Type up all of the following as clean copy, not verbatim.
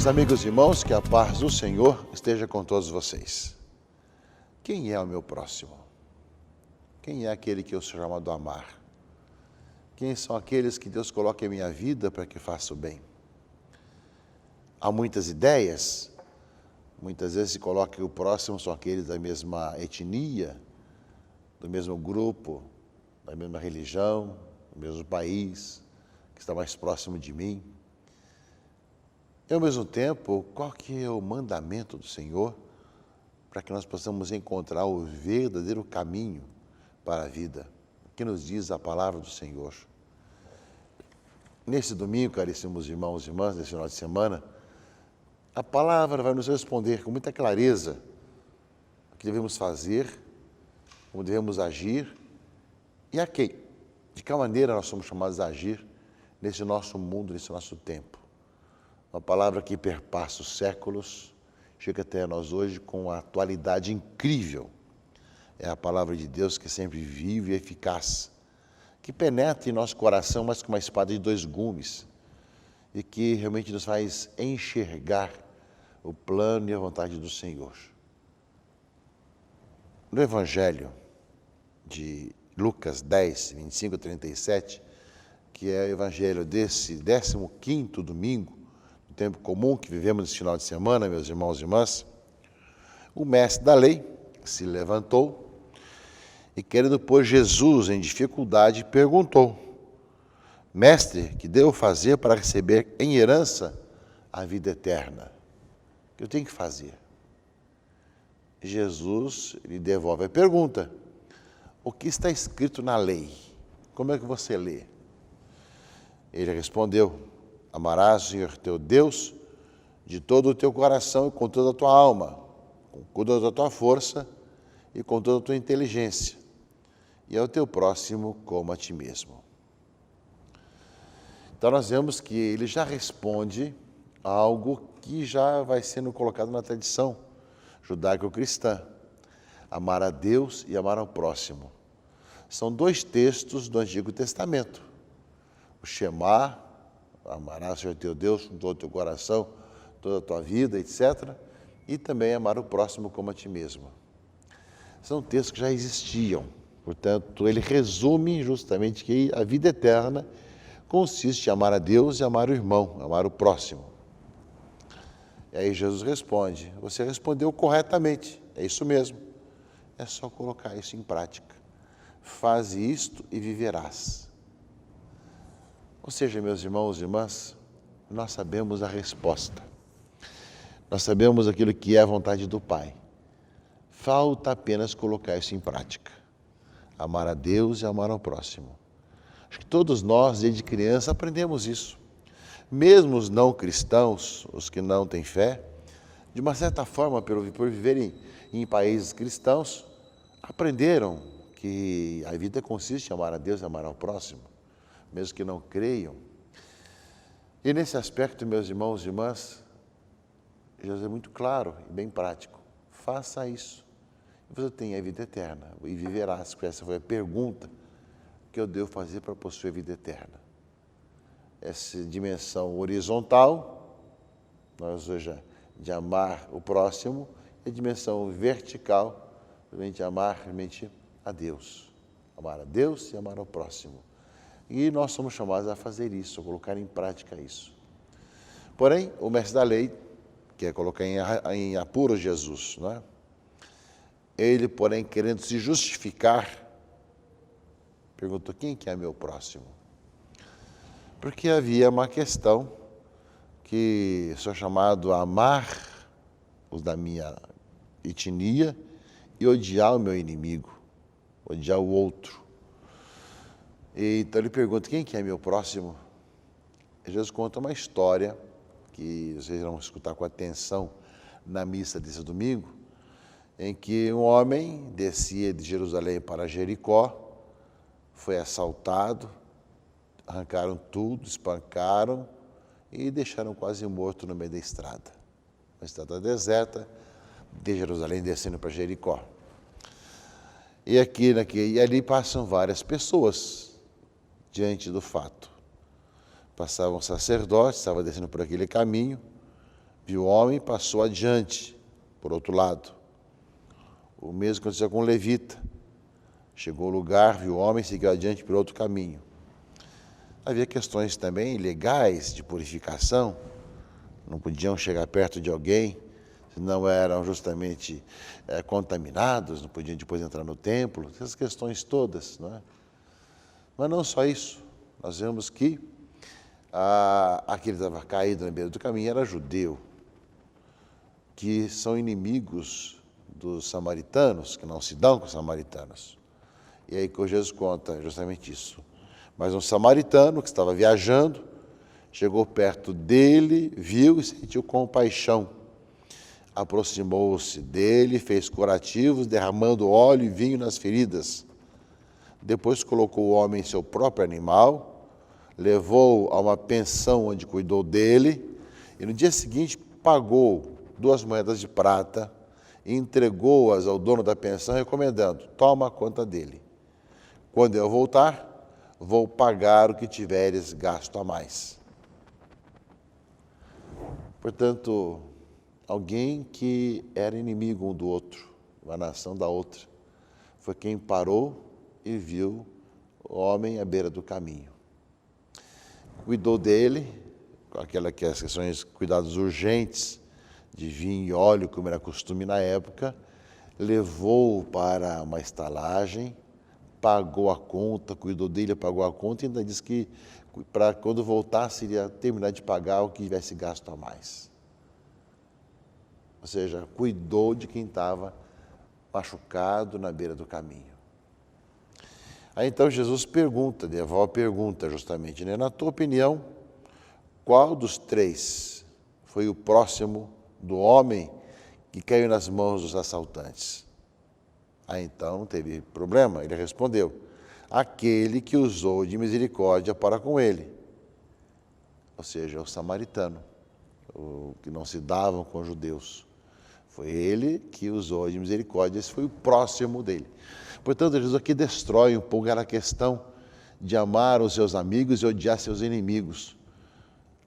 Meus amigos e irmãos, que a paz do Senhor esteja com todos vocês. Quem é o meu próximo? Quem é aquele que eu sou chamado a amar? Quem são aqueles que Deus coloca em minha vida para que faça o bem? Há muitas ideias, muitas vezes se coloca que o próximo são aqueles da mesma etnia, do mesmo grupo, da mesma religião, do mesmo país, que está mais próximo de mim. E, ao mesmo tempo, qual que é o mandamento do Senhor para que nós possamos encontrar o verdadeiro caminho para a vida? O que nos diz a palavra do Senhor? Nesse domingo, caríssimos irmãos e irmãs, nesse final de semana, a palavra vai nos responder com muita clareza o que devemos fazer, como devemos agir e a quem, de que maneira nós somos chamados a agir nesse nosso mundo, nesse nosso tempo. Uma palavra que perpassa os séculos, chega até nós hoje com uma atualidade incrível. É a palavra de Deus que é sempre vive e eficaz, que penetra em nosso coração, mas com uma espada de dois gumes, e que realmente nos faz enxergar o plano e a vontade do Senhor. No Evangelho de Lucas 10, 25 a 37, que é o Evangelho desse 15º domingo, no tempo comum que vivemos nesse final de semana, meus irmãos e irmãs, o mestre da lei se levantou e, querendo pôr Jesus em dificuldade, perguntou: Mestre, que devo fazer para receber em herança a vida eterna? O que eu tenho que fazer? Jesus lhe devolve a pergunta: o que está escrito na lei? Como é que você lê? Ele respondeu: amarás o Senhor teu Deus de todo o teu coração e com toda a tua alma, com toda a tua força e com toda a tua inteligência, e ao teu próximo como a ti mesmo. Então nós vemos que ele já responde a algo que já vai sendo colocado na tradição judaico-cristã: amar a Deus e amar ao próximo. São dois textos do Antigo Testamento: o Shema, amarás o Senhor teu Deus com todo o teu coração, toda a tua vida, etc. E também amar o próximo como a ti mesmo. São textos que já existiam. Portanto, ele resume justamente que a vida eterna consiste em amar a Deus e amar o irmão, amar o próximo. E aí Jesus responde: você respondeu corretamente, é isso mesmo. É só colocar isso em prática. Faze isto e viverás. Ou seja, meus irmãos e irmãs, nós sabemos a resposta. Nós sabemos aquilo que é a vontade do Pai. Falta apenas colocar isso em prática. Amar a Deus e amar ao próximo. Acho que todos nós, desde criança, aprendemos isso. Mesmo os não cristãos, os que não têm fé, de uma certa forma, por viverem em países cristãos, aprenderam que a vida consiste em amar a Deus e amar ao próximo, mesmo que não creiam. E nesse aspecto, meus irmãos e irmãs, Jesus é muito claro e bem prático: faça isso, e você tem a vida eterna, e viverás. Essa foi a pergunta que eu devo fazer para possuir a vida eterna. Essa dimensão horizontal, nós hoje, de amar o próximo, e a dimensão vertical, de amar realmente a Deus. Amar a Deus e amar ao próximo. E nós somos chamados a fazer isso, a colocar em prática isso. Porém, o mestre da lei quer colocar em apuro Jesus, não é? Ele, porém, querendo se justificar, perguntou: quem que é meu próximo? Porque havia uma questão que sou chamado a amar os da minha etnia e odiar o meu inimigo, odiar o outro. Então ele pergunta: quem que é meu próximo? E Jesus conta uma história que vocês vão escutar com atenção na missa desse domingo, em que um homem descia de Jerusalém para Jericó, foi assaltado, arrancaram tudo, espancaram e deixaram quase morto no meio da estrada. Uma estrada deserta, de Jerusalém descendo para Jericó. E ali passam várias pessoas diante do fato. Passava um sacerdote, estava descendo por aquele caminho, viu o homem, passou adiante, por outro lado. O mesmo aconteceu com o levita. Chegou ao lugar, viu o homem, seguiu adiante por outro caminho. Havia questões também legais de purificação, não podiam chegar perto de alguém, se não eram justamente contaminados, não podiam depois entrar no templo, essas questões todas, não é? Mas não só isso, nós vemos que aquele que estava caído na beira do caminho era judeu, que são inimigos dos samaritanos, que não se dão com os samaritanos. E aí que Jesus conta justamente isso. Mas um samaritano que estava viajando, chegou perto dele, viu e sentiu compaixão. Aproximou-se dele, fez curativos, derramando óleo e vinho nas feridas. Depois colocou o homem em seu próprio animal, levou-o a uma pensão onde cuidou dele, e no dia seguinte pagou 2 moedas de prata e entregou-as ao dono da pensão, recomendando: toma conta dele. Quando eu voltar, vou pagar o que tiveres gasto a mais. Portanto, alguém que era inimigo um do outro, uma nação da outra, foi quem parou e viu o homem à beira do caminho. Cuidou dele, com aquelas questões, cuidados urgentes, de vinho e óleo, como era costume na época, levou-o para uma estalagem, pagou a conta, cuidou dele, pagou a conta e ainda disse que para quando voltasse iria terminar de pagar o que tivesse gasto a mais. Ou seja, cuidou de quem estava machucado na beira do caminho. Aí então Jesus pergunta, devolve a pergunta justamente, né? Na tua opinião, qual dos 3 foi o próximo do homem que caiu nas mãos dos assaltantes? Aí então não teve problema, ele respondeu: aquele que usou de misericórdia para com ele. Ou seja, o samaritano, o que não se davam com os judeus. Foi ele que usou de misericórdia, esse foi o próximo dele. Portanto, Jesus aqui destrói um pouco aquela questão de amar os seus amigos e odiar seus inimigos.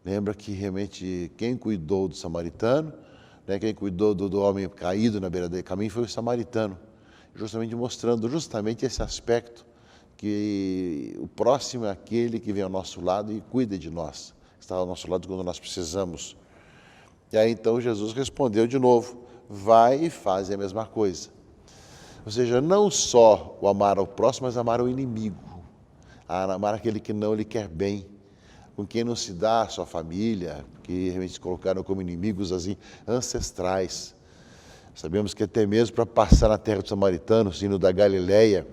Lembra que realmente quem cuidou do samaritano, né, quem cuidou do homem caído na beira do caminho foi o samaritano, justamente mostrando justamente esse aspecto, que o próximo é aquele que vem ao nosso lado e cuida de nós, está ao nosso lado quando nós precisamos. E aí então Jesus respondeu de novo: vai e faz a mesma coisa. Ou seja, não só o amar ao próximo, mas amar ao inimigo, amar aquele que não lhe quer bem, com quem não se dá a sua família, que realmente se colocaram como inimigos assim, ancestrais. Sabemos que até mesmo para passar na terra dos samaritanos, indo da Galileia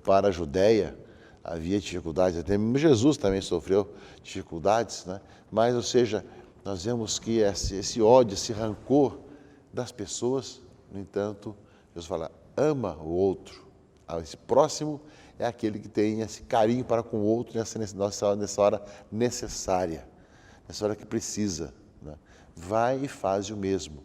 para a Judéia, havia dificuldades, até mesmo Jesus também sofreu dificuldades, né? Mas, ou seja, nós vemos que esse ódio, esse rancor das pessoas, no entanto, Jesus fala: ama o outro. Esse próximo é aquele que tem esse carinho para com o outro nessa hora necessária, nessa hora que precisa, né? Vai e faz o mesmo.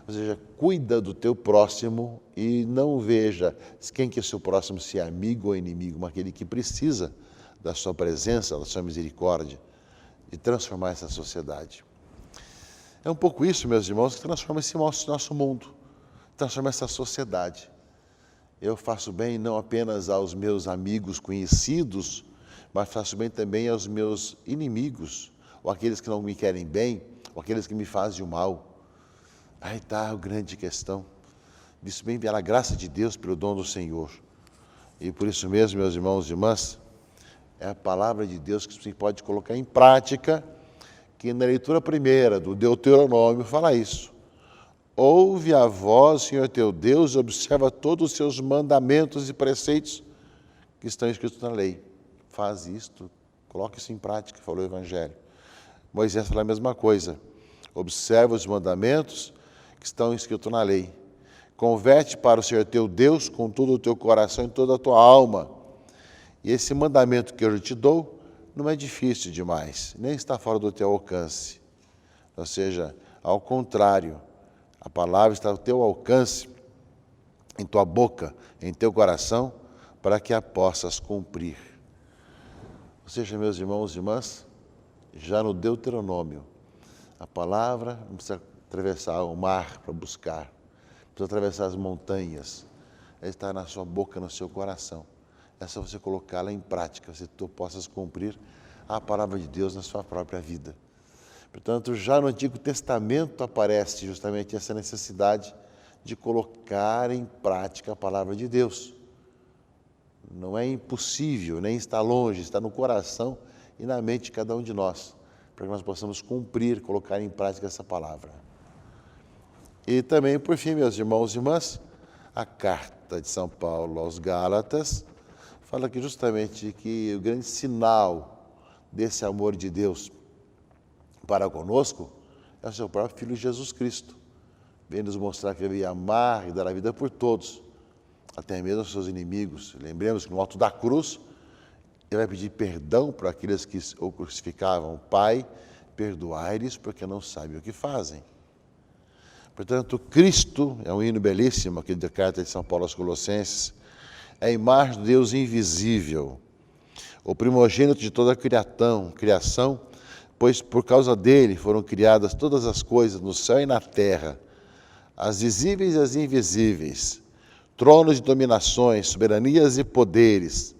Ou seja, cuida do teu próximo e não veja quem que é o seu próximo, se é amigo ou inimigo, mas aquele que precisa da sua presença, da sua misericórdia, de transformar essa sociedade. É um pouco isso, meus irmãos, que transforma esse nosso mundo, transforma essa sociedade. Eu faço bem não apenas aos meus amigos conhecidos, mas faço bem também aos meus inimigos, ou aqueles que não me querem bem, ou aqueles que me fazem o mal. Aí está a grande questão. Isso bem pela graça de Deus, pelo dom do Senhor. E por isso mesmo, meus irmãos e irmãs, é a palavra de Deus que você pode colocar em prática, que na leitura primeira do Deuteronômio fala isso. Ouve a voz, Senhor teu Deus, e observa todos os seus mandamentos e preceitos que estão escritos na lei. Faz isto, coloque isso em prática, falou o Evangelho. Moisés fala a mesma coisa. Observa os mandamentos que estão escritos na lei. Converte para o Senhor teu Deus com todo o teu coração e toda a tua alma. E esse mandamento que eu te dou não é difícil demais, nem está fora do teu alcance. Ou seja, ao contrário, a palavra está ao teu alcance, em tua boca, em teu coração, para que a possas cumprir. Ou seja, meus irmãos e irmãs, já no Deuteronômio, a palavra não precisa atravessar o mar para buscar, precisa atravessar as montanhas. Ela está na sua boca, no seu coração. É só você colocá-la em prática, se tu possas cumprir a palavra de Deus na sua própria vida. Portanto, já no Antigo Testamento aparece justamente essa necessidade de colocar em prática a palavra de Deus. Não é impossível, nem está longe, está no coração e na mente de cada um de nós, para que nós possamos cumprir, colocar em prática essa palavra. E também, por fim, meus irmãos e irmãs, a carta de São Paulo aos Gálatas fala que justamente que o grande sinal desse amor de Deus para conosco é o seu próprio Filho Jesus Cristo. Vem nos mostrar que ele veio amar e dar a vida por todos, até mesmo os seus inimigos. Lembremos que no alto da cruz, ele vai pedir perdão para aqueles que o crucificavam. Pai, perdoai-lhes porque não sabem o que fazem. Portanto, Cristo, é um hino belíssimo aqui da carta de São Paulo aos Colossenses, é a imagem do Deus invisível, o primogênito de toda a criação, pois por causa dele foram criadas todas as coisas no céu e na terra, as visíveis e as invisíveis, tronos e dominações, soberanias e poderes.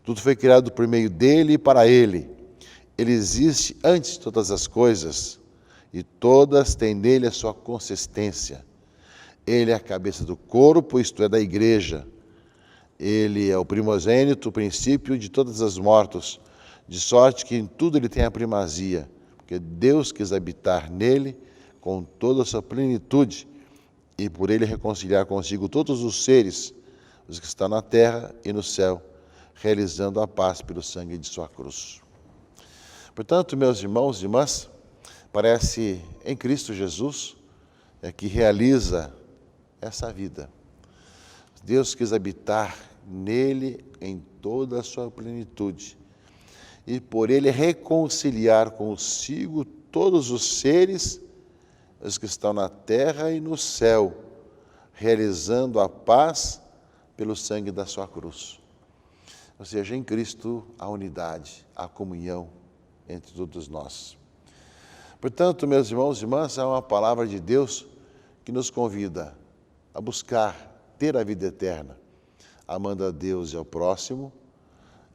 Tudo foi criado por meio dele e para ele. Ele existe antes de todas as coisas e todas têm nele a sua consistência. Ele é a cabeça do corpo, isto é, da igreja. Ele é o primogênito, o princípio de todas as mortos, de sorte que em tudo ele tem a primazia, porque Deus quis habitar nele com toda a sua plenitude e por ele reconciliar consigo todos os seres, os que estão na terra e no céu, realizando a paz pelo sangue de sua cruz. Portanto, meus irmãos e irmãs, parece em Cristo Jesus que realiza essa vida. Deus quis habitar nele em toda a sua plenitude e por ele reconciliar consigo todos os seres, os que estão na terra e no céu, realizando a paz pelo sangue da sua cruz. Ou seja, em Cristo a unidade, a comunhão entre todos nós. Portanto, meus irmãos e irmãs, é uma palavra de Deus que nos convida a buscar ter a vida eterna, amando a Deus e ao próximo,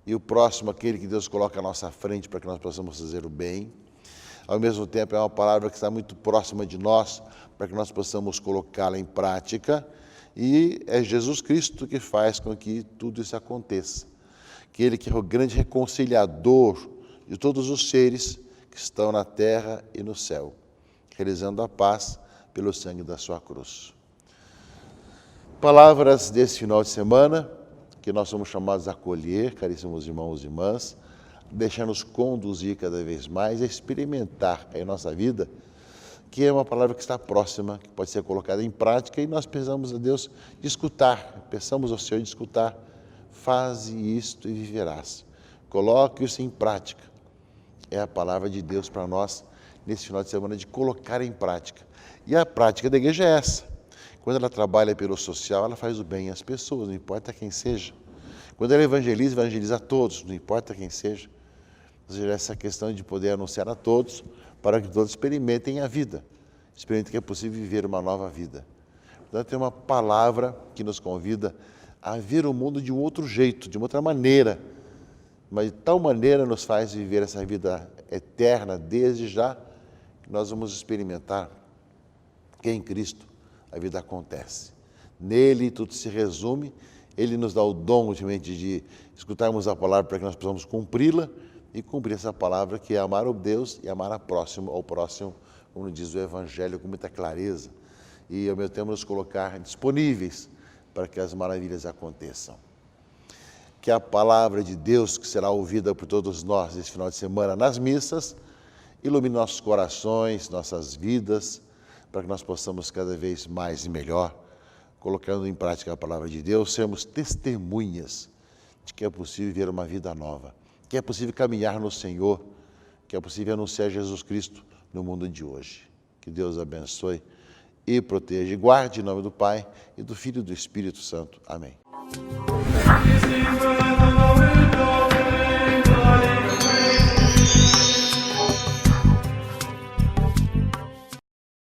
e o próximo aquele que Deus coloca à nossa frente para que nós possamos fazer o bem. Ao mesmo tempo, é uma palavra que está muito próxima de nós, para que nós possamos colocá-la em prática, e é Jesus Cristo que faz com que tudo isso aconteça. Que Ele que é o grande reconciliador de todos os seres que estão na terra e no céu, realizando a paz pelo sangue da sua cruz. Palavras desse final de semana, que nós somos chamados a acolher, caríssimos irmãos e irmãs, deixar-nos conduzir cada vez mais a experimentar em nossa vida, que é uma palavra que está próxima, que pode ser colocada em prática, e nós pensamos a Deus de escutar, pensamos ao Senhor de escutar, faze isto e viverás. Coloque isso em prática. É a palavra de Deus para nós nesse final de semana de colocar em prática. E a prática da igreja é essa. Quando ela trabalha pelo social, ela faz o bem às pessoas, não importa quem seja. Quando ela evangeliza a todos, não importa quem seja. Ou seja, essa questão de poder anunciar a todos, para que todos experimentem a vida. Experimentem que é possível viver uma nova vida. Portanto, é uma palavra que nos convida a ver o mundo de um outro jeito, de uma outra maneira. Mas de tal maneira nos faz viver essa vida eterna, desde já, que nós vamos experimentar que em Cristo a vida acontece. Nele tudo se resume, Ele nos dá o dom, ultimamente, de escutarmos a palavra para que nós possamos cumpri-la e cumprir essa palavra que é amar o Deus e amar ao próximo, como diz o Evangelho, com muita clareza. E ao mesmo tempo nos colocar disponíveis para que as maravilhas aconteçam. Que a palavra de Deus, que será ouvida por todos nós esse final de semana nas missas, ilumine nossos corações, nossas vidas, para que nós possamos cada vez mais e melhor, colocando em prática a palavra de Deus, sermos testemunhas de que é possível viver uma vida nova, que é possível caminhar no Senhor, que é possível anunciar Jesus Cristo no mundo de hoje. Que Deus abençoe e proteja e guarde em nome do Pai e do Filho e do Espírito Santo. Amém.